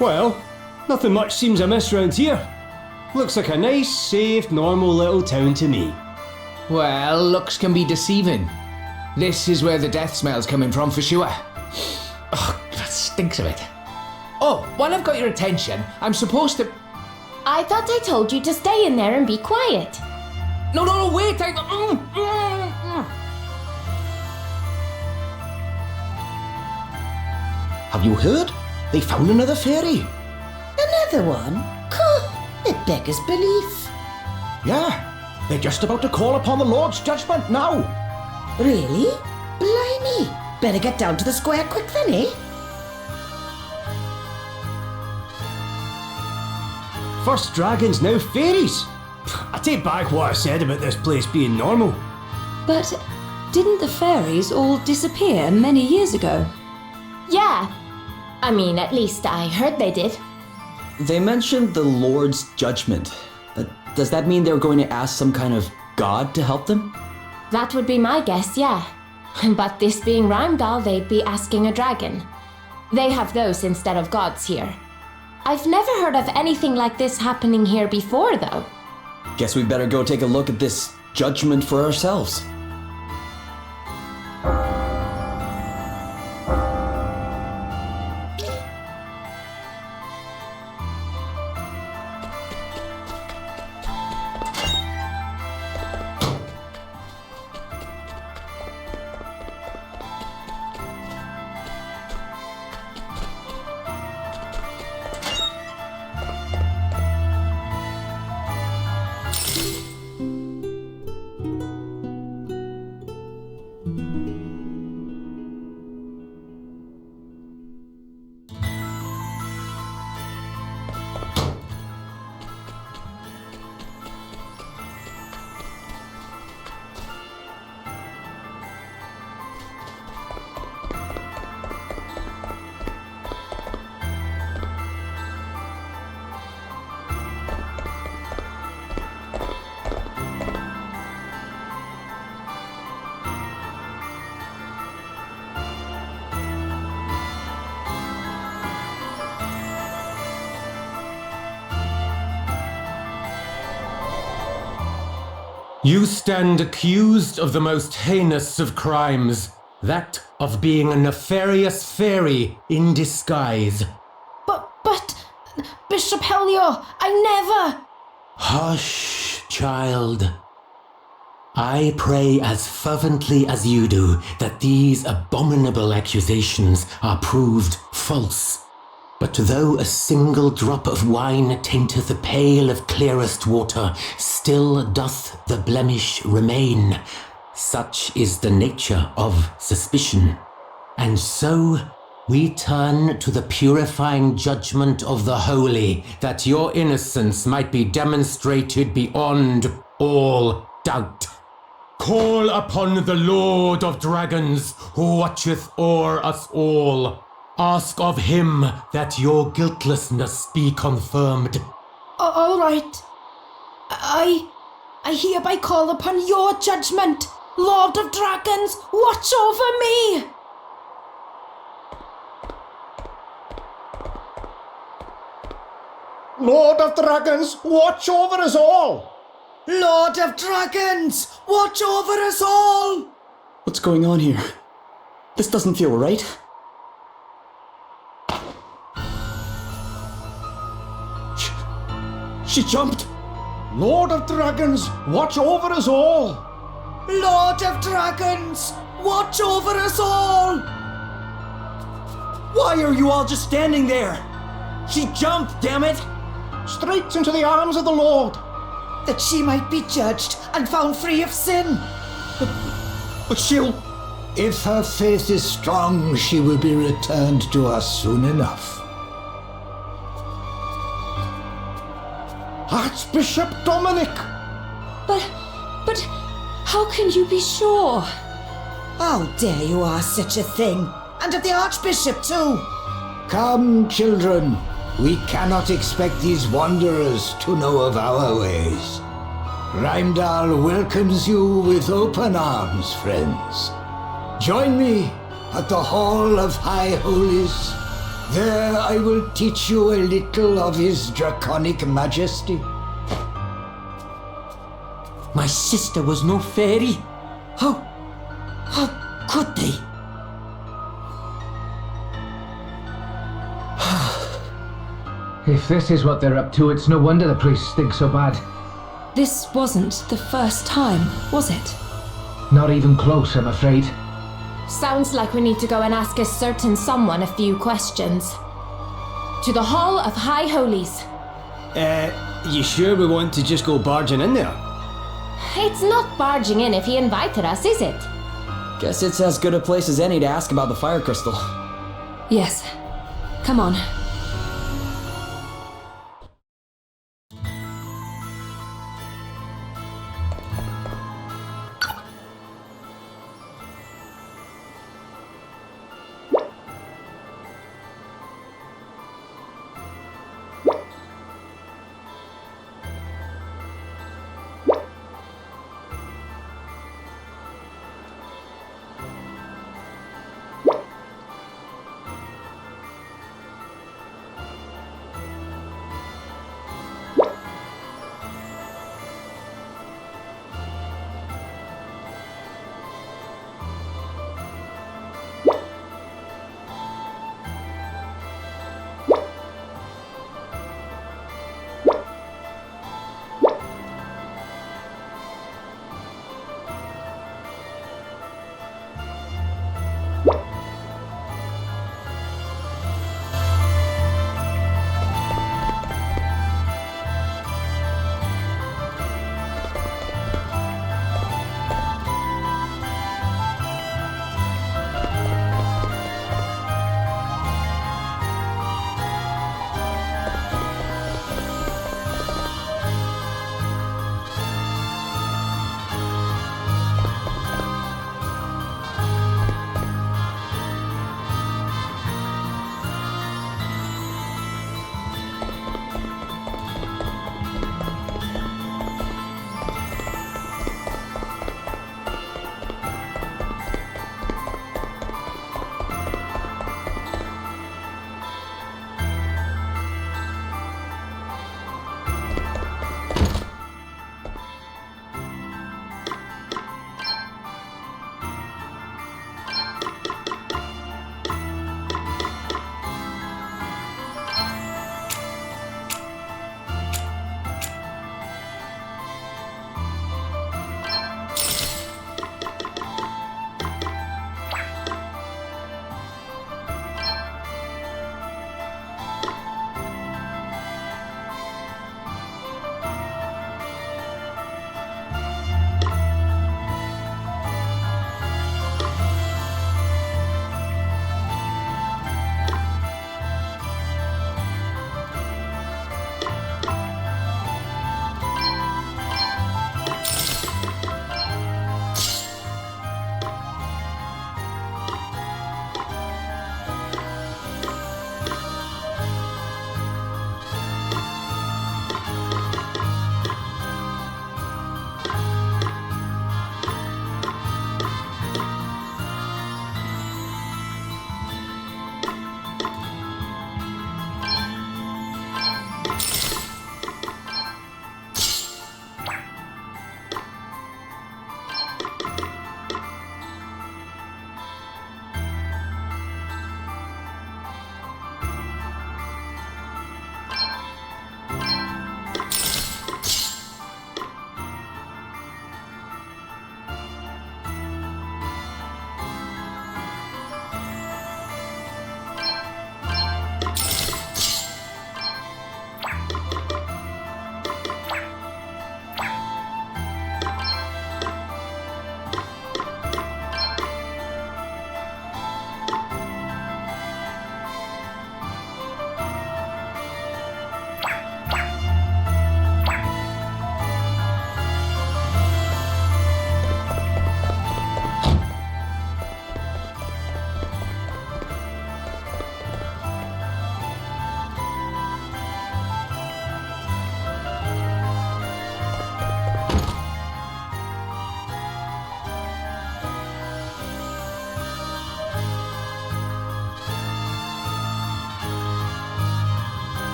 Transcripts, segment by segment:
Well, nothing much seems amiss round here. Looks like a nice, safe, normal little town to me. Well, looks can be deceiving. This is where the death smell's coming from for sure. Ugh, that stinks of it. Oh, while I've got your attention, I'm supposed to... I thought I told you to stay in there and be quiet. No, wait, Have you heard? They found another fairy. Another one? It beggars belief. Yeah, they're just about to call upon the Lord's judgment now. Really? Blimey. Better get down to the square quick then, eh? First dragons, now fairies. I take back what I said about this place being normal. But didn't the fairies all disappear many years ago? Yeah. I mean, at least I heard they did. They mentioned the Lord's judgment. Does that mean they're going to ask some kind of god to help them? That would be my guess, yeah. But this being Rheimdall, they'd be asking a dragon. They have those instead of gods here. I've never heard of anything like this happening here before, though. Guess we better go take a look at this judgment for ourselves. You stand accused of the most heinous of crimes, that of being a nefarious fairy in disguise. But, Bishop Helio, I never... Hush, child. I pray as fervently as you do that these abominable accusations are proved false. But though a single drop of wine tainteth a pail of clearest water, still doth the blemish remain. Such is the nature of suspicion. And so we turn to the purifying judgment of the holy, that your innocence might be demonstrated beyond all doubt. Call upon the Lord of Dragons, who watcheth o'er us all. Ask of him that your guiltlessness be confirmed. All right. I hereby call upon your judgment. Lord of Dragons, watch over me! Lord of Dragons, watch over us all! Lord of Dragons, watch over us all! What's going on here? This doesn't feel right. She jumped! Lord of Dragons, watch over us all! Lord of Dragons, watch over us all! Why are you all just standing there? She jumped, damn it! Straight into the arms of the Lord! That she might be judged and found free of sin. But she'll... If her faith is strong, she will be returned to us soon enough. Archbishop Dominic! But how can you be sure? How dare you ask such a thing? And of the Archbishop too! Come, children. We cannot expect these wanderers to know of our ways. Rheimdall welcomes you with open arms, friends. Join me at the Hall of High Holies There I will teach you a little of his draconic majesty. My sister was no fairy. How could they? If this is what they're up to, it's no wonder the priests stink so bad. This wasn't the first time, was it? Not even close, I'm afraid. Sounds like we need to go and ask a certain someone a few questions. To the Hall of High Holies. You sure we want to just go barging in there? It's not barging in if he invited us, is it? Guess it's as good a place as any to ask about the fire crystal. Yes. Come on.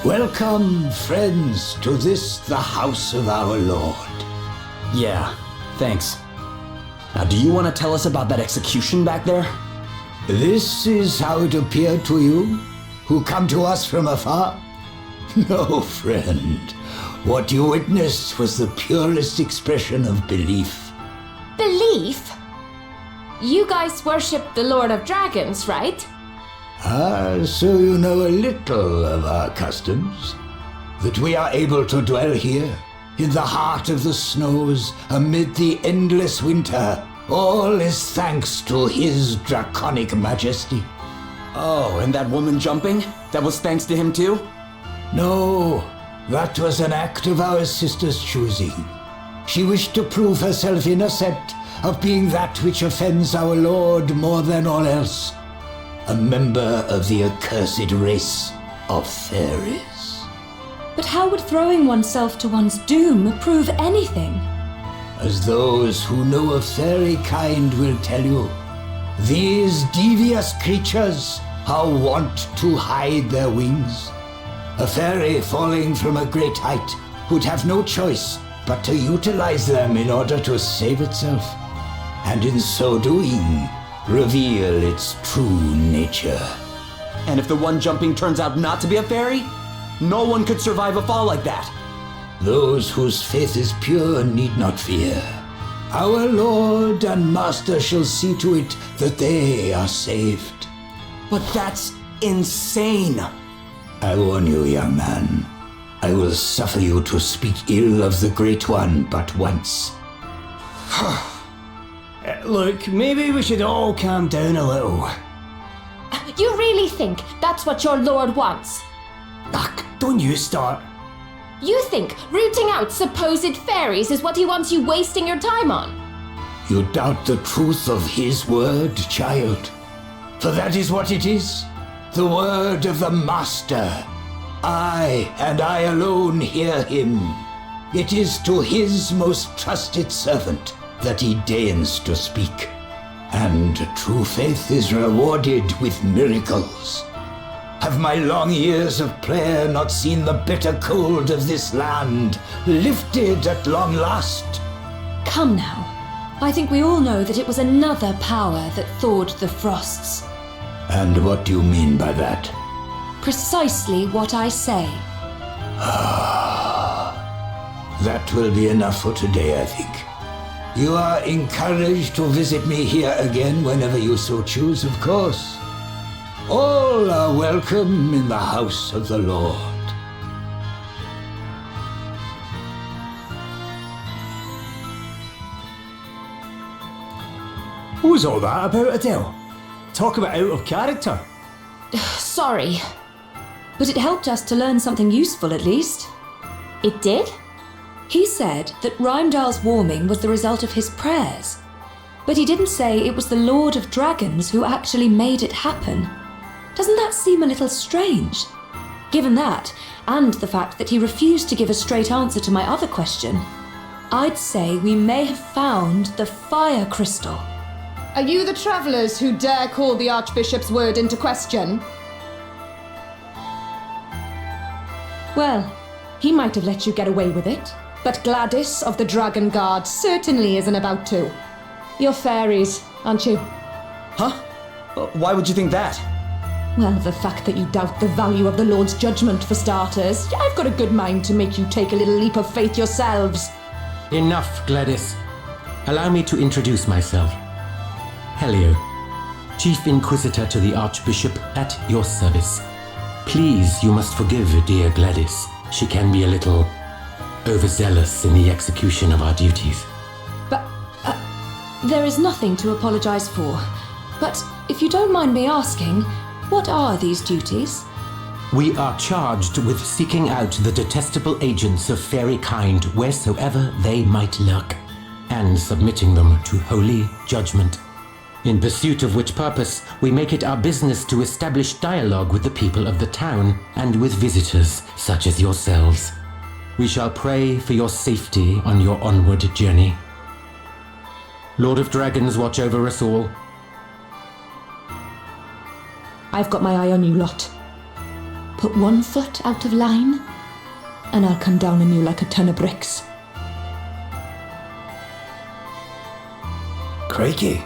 Welcome, friends, to this, the house of our Lord. Yeah, thanks. Now, do you want to tell us about that execution back there? This is how it appeared to you, who come to us from afar? No, friend. What you witnessed was the purest expression of belief. Belief? You guys worship the Lord of Dragons, right? Ah, so you know a little of our customs. That we are able to dwell here, in the heart of the snows, amid the endless winter. All is thanks to his draconic majesty. Oh, and that woman jumping? That was thanks to him too? No, that was an act of our sister's choosing. She wished to prove herself innocent of being that which offends our Lord more than all else. A member of the accursed race of fairies. But how would throwing oneself to one's doom prove anything? As those who know of fairy kind will tell you, these devious creatures are wont to hide their wings. A fairy falling from a great height would have no choice but to utilize them in order to save itself, and in so doing, reveal its true nature. And if the one jumping turns out not to be a fairy, no one could survive a fall like that. Those whose faith is pure need not fear. Our Lord and Master shall see to it that they are saved. But that's insane. I warn you, young man. I will suffer you to speak ill of the Great One but once. Look, maybe we should all calm down a little. You really think that's what your Lord wants? Ugh, don't you start. You think rooting out supposed fairies is what he wants you wasting your time on? You doubt the truth of his word, child? For that is what it is. The word of the Master. I, and I alone, hear him. It is to his most trusted servant that he deigns to speak. And true faith is rewarded with miracles. Have my long years of prayer not seen the bitter cold of this land lifted at long last? Come now. I think we all know that it was another power that thawed the frosts. And what do you mean by that? Precisely what I say. That will be enough for today, I think. You are encouraged to visit me here again whenever you so choose, of course. All are welcome in the house of the Lord. What was all that about, Adele? Talk about out of character. Sorry. But it helped us to learn something useful at least. It did? He said that Rheimdall's warming was the result of his prayers. But he didn't say it was the Lord of Dragons who actually made it happen. Doesn't that seem a little strange? Given that, and the fact that he refused to give a straight answer to my other question, I'd say we may have found the fire crystal. Are you the travellers who dare call the Archbishop's word into question? Well, he might have let you get away with it, but Gladys of the Dragon Guard certainly isn't about to. You're fairies, aren't you? Huh? Why would you think that? Well, the fact that you doubt the value of the Lord's judgment, for starters. I've got a good mind to make you take a little leap of faith yourselves. Enough, Gladys. Allow me to introduce myself. Helio, Chief Inquisitor to the Archbishop, at your service. Please, you must forgive dear Gladys. She can be a little overzealous in the execution of our duties. But there is nothing to apologize for. But if you don't mind me asking, what are these duties? We are charged with seeking out the detestable agents of fairy kind wheresoever they might lurk, and submitting them to holy judgment. In pursuit of which purpose, we make it our business to establish dialogue with the people of the town and with visitors such as yourselves. We shall pray for your safety on your onward journey. Lord of Dragons, watch over us all. I've got my eye on you lot. put one foot out of line, and I'll come down on you like a ton of bricks. Crikey.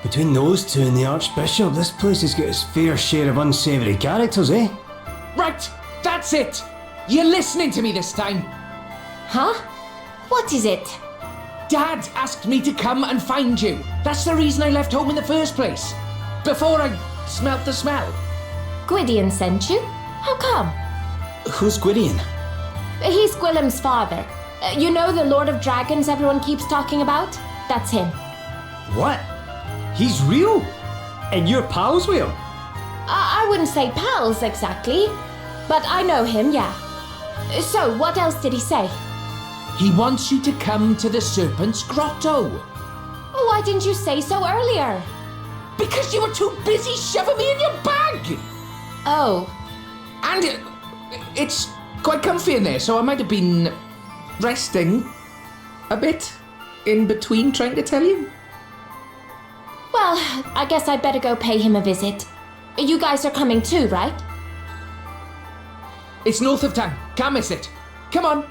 Between those two and the Archbishop, this place has got its fair share of unsavoury characters, eh? Right, that's it. You're listening to me this time. Huh? What is it? Dad asked me to come and find you. That's the reason I left home in the first place. Before I smelt the smell. Gwydion sent you? How come? Who's Gwydion? He's Gwilym's father. You know the Lord of Dragons everyone keeps talking about? That's him. What? He's real? And you're pals with him? I wouldn't say pals exactly, but I know him, yeah. So, what else did he say? He wants you to come to the Serpent's Grotto. Why didn't you say so earlier? Because you were too busy shoving me in your bag! Oh. And it's quite comfy in there, so I might have been resting a bit in between trying to tell you. Well, I guess I'd better go pay him a visit. You guys are coming too, right? It's north of town. Can't miss it. Come on.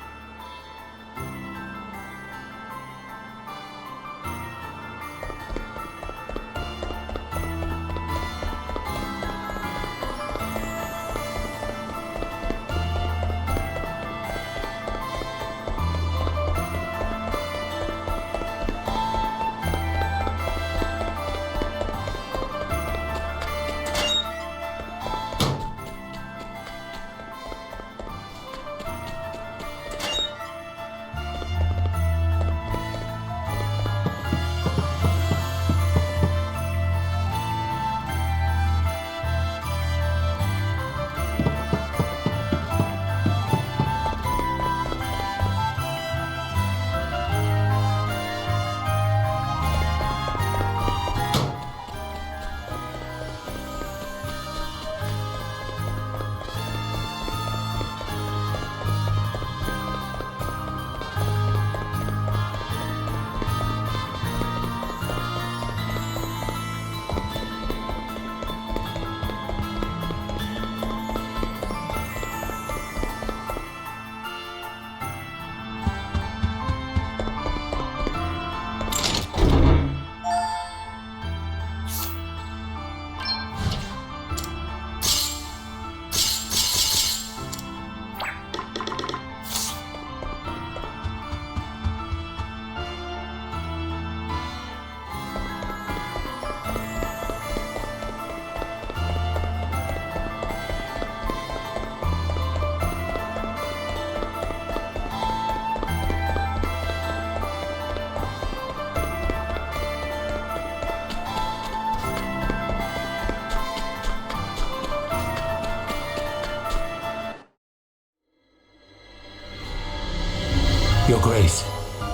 Your Grace,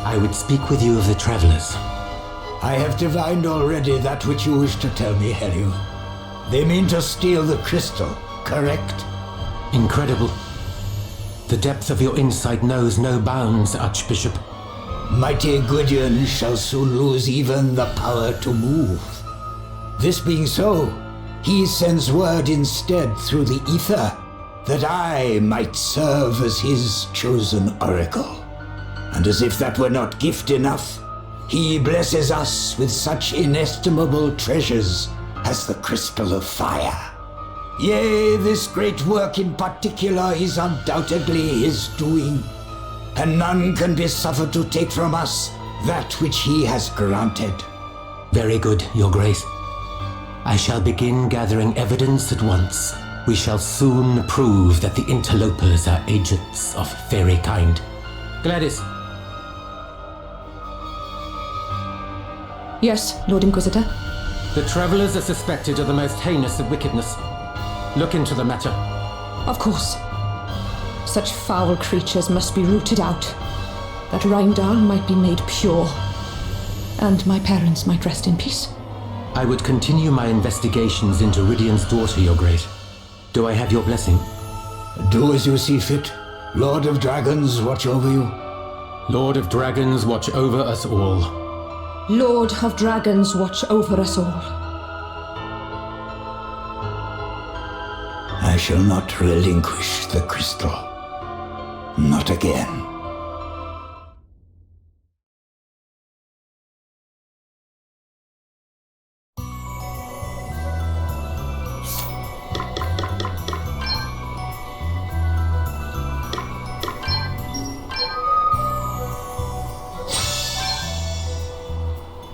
I would speak with you of the Travelers. I have divined already that which you wish to tell me, Helio. They mean to steal the crystal, correct? Incredible. The depth of your insight knows no bounds, Archbishop. Mighty Gwydion shall soon lose even the power to move. This being so, he sends word instead through the ether that I might serve as his chosen oracle. And as if that were not gift enough, he blesses us with such inestimable treasures as the Crystal of Fire. Yea, this great work in particular is undoubtedly his doing, and none can be suffered to take from us that which he has granted. Very good, Your Grace. I shall begin gathering evidence at once. We shall soon prove that the interlopers are agents of fairy kind. Gladys. Yes, Lord Inquisitor. The Travelers are suspected of the most heinous of wickedness. Look into the matter. Of course. Such foul creatures must be rooted out, that Rheimdall might be made pure, and my parents might rest in peace. I would continue my investigations into Rydion's daughter, Your Grace. Do I have your blessing? Do as you see fit. Lord of Dragons, watch over you. Lord of Dragons, watch over us all. Lord of Dragons, watch over us all. I shall not relinquish the crystal. Not again.